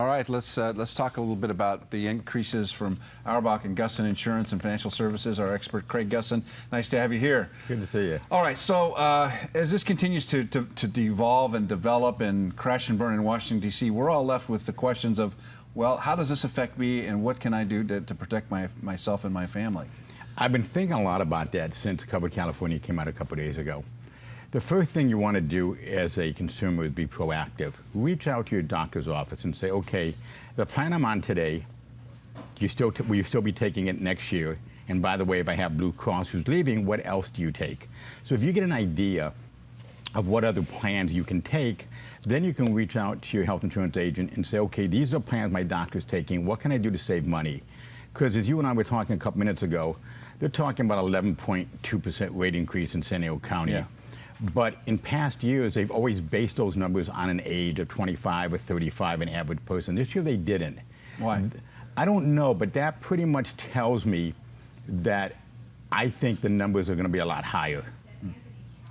All right, let's talk a little bit about the increases from Auerbach and Gusson Insurance and Financial Services. Our expert Craig Gusson, nice to have you here. Good to see you. All right, so as this continues to devolve and develop and crash and burn in Washington D.C., we're all left with the questions of, well, how does this affect me, and what can I do to protect myself and my family? I've been thinking a lot about that since Covered California came out a couple of days ago. The first thing you want to do as a consumer is be proactive. Reach out to your doctor's office and say, okay, the plan I'm on today, will you still be taking it next year? And by the way, if I have Blue Cross who's leaving, what else do you take? So if you get an idea of what other plans you can take, then you can reach out to your health insurance agent and say, okay, these are plans my doctor's taking. What can I do to save money? Because as you and I were talking a couple minutes ago, they're talking about 11.2% rate increase in San Diego County. Yeah. But in past years, they've always based those numbers on an age of 25 or 35, an average person. This year they didn't. Why? I don't know, but that pretty much tells me that I think the numbers are going to be a lot higher.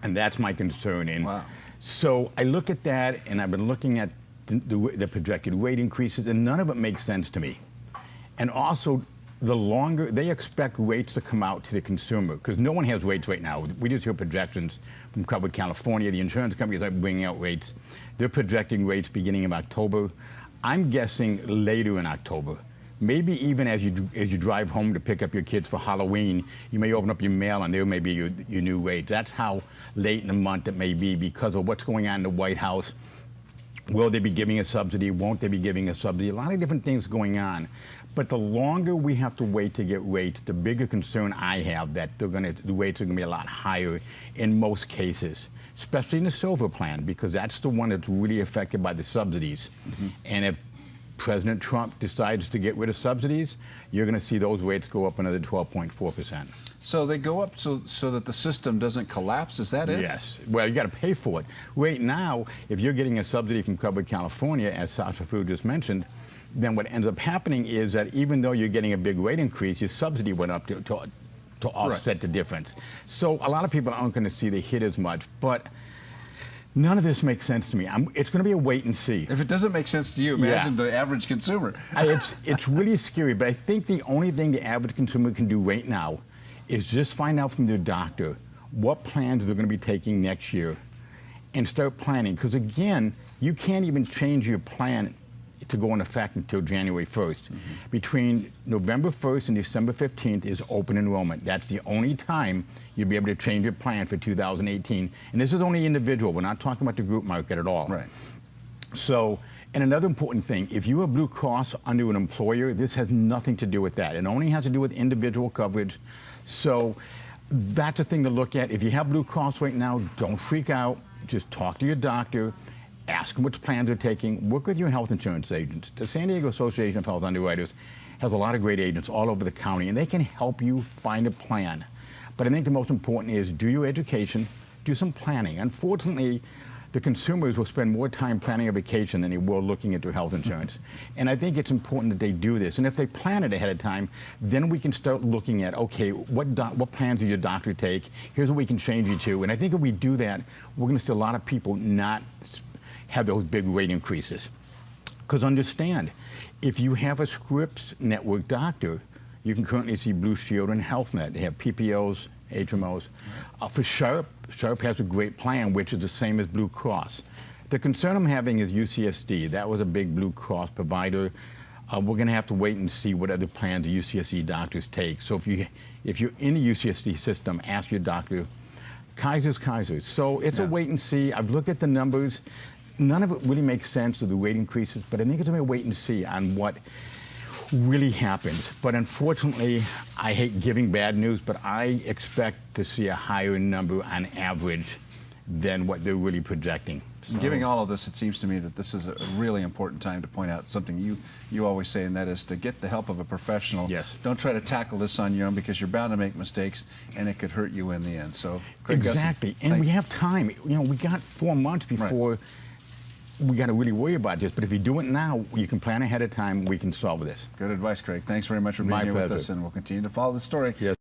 And that's my concern. And wow. So I look at that, and I've been looking at the projected rate increases, and none of it makes sense to me. And also, the longer they expect rates to come out to the consumer, because no one has rates right now. We just hear projections from Covered California. The insurance companies are bringing out rates. They're projecting rates beginning of October. I'm guessing later in October. Maybe even as you drive home to pick up your kids for Halloween, you may open up your mail and there may be your new rates. That's how late in the month it may be because of what's going on in the White House. Will they be giving a subsidy? Won't they be giving a subsidy? A lot of different things going on. But the longer we have to wait to get rates, the bigger concern I have that the rates are going to be a lot higher in most cases, especially in the Silver plan, because that's the one that's really affected by the subsidies. Mm-hmm. And if President Trump decides to get rid of subsidies, you're going to see those rates go up another 12.4%. So they go up so that the system doesn't collapse, is that it? Yes. Well, you got to pay for it. Right now, if you're getting a subsidy from Covered California, as Sasha Fu just mentioned, then what ends up happening is that even though you're getting a big rate increase, your subsidy went up to offset the difference. So a lot of people aren't going to see the hit as much, but none of this makes sense to me. It's going to be a wait and see. If it doesn't make sense to you, imagine the average consumer. It's really scary, but I think the only thing the average consumer can do right now is just find out from their doctor what plans they're going to be taking next year and start planning. Because again, you can't even change your plan to go into effect until January 1st. Mm-hmm. Between November 1st and December 15th is open enrollment. That's the only time you'll be able to change your plan for 2018. And this is only individual. We're not talking about the group market at all. Right. So, and another important thing, if you have Blue Cross under an employer, this has nothing to do with that. It only has to do with individual coverage. So that's a thing to look at. If you have Blue Cross right now, don't freak out. Just talk to your doctor. Ask them which plans they're taking. Work with your health insurance agents. The San Diego Association of Health Underwriters has a lot of great agents all over the county, and they can help you find a plan. But I think the most important is do your education, do some planning. Unfortunately, the consumers will spend more time planning a vacation than they will looking at their health insurance. And I think it's important that they do this. And if they plan it ahead of time, then we can start looking at, okay, what plans does your doctor take? Here's what we can change you to. And I think if we do that, we're going to see a lot of people not have those big rate increases. Because understand, if you have a Scripps network doctor, you can currently see Blue Shield and HealthNet. They have PPOs, HMOs. For Sharp has a great plan, which is the same as Blue Cross. The concern I'm having is UCSD. That was a big Blue Cross provider. We're going to have to wait and see what other plans the UCSD doctors take. So if you're in the UCSD system, ask your doctor. Kaiser's Kaiser. So it's a wait and see. I've looked at the numbers. None of it really makes sense with the rate increases, but I think it's going to be a wait and see on what really happens. But unfortunately, I hate giving bad news, but I expect to see a higher number on average than what they're really projecting. So, given all of this, it seems to me that this is a really important time to point out something you always say, and that is to get the help of a professional. Yes. Don't try to tackle this on your own, because you're bound to make mistakes, and it could hurt you in the end. So, Craig exactly. Gusson, and we have time. You know, we got 4 months before. Right. We got to really worry about this, but if you do it now, you can plan ahead of time. We can solve this. Good advice, Craig. Thanks very much for being here with us, and we'll continue to follow the story. Yes.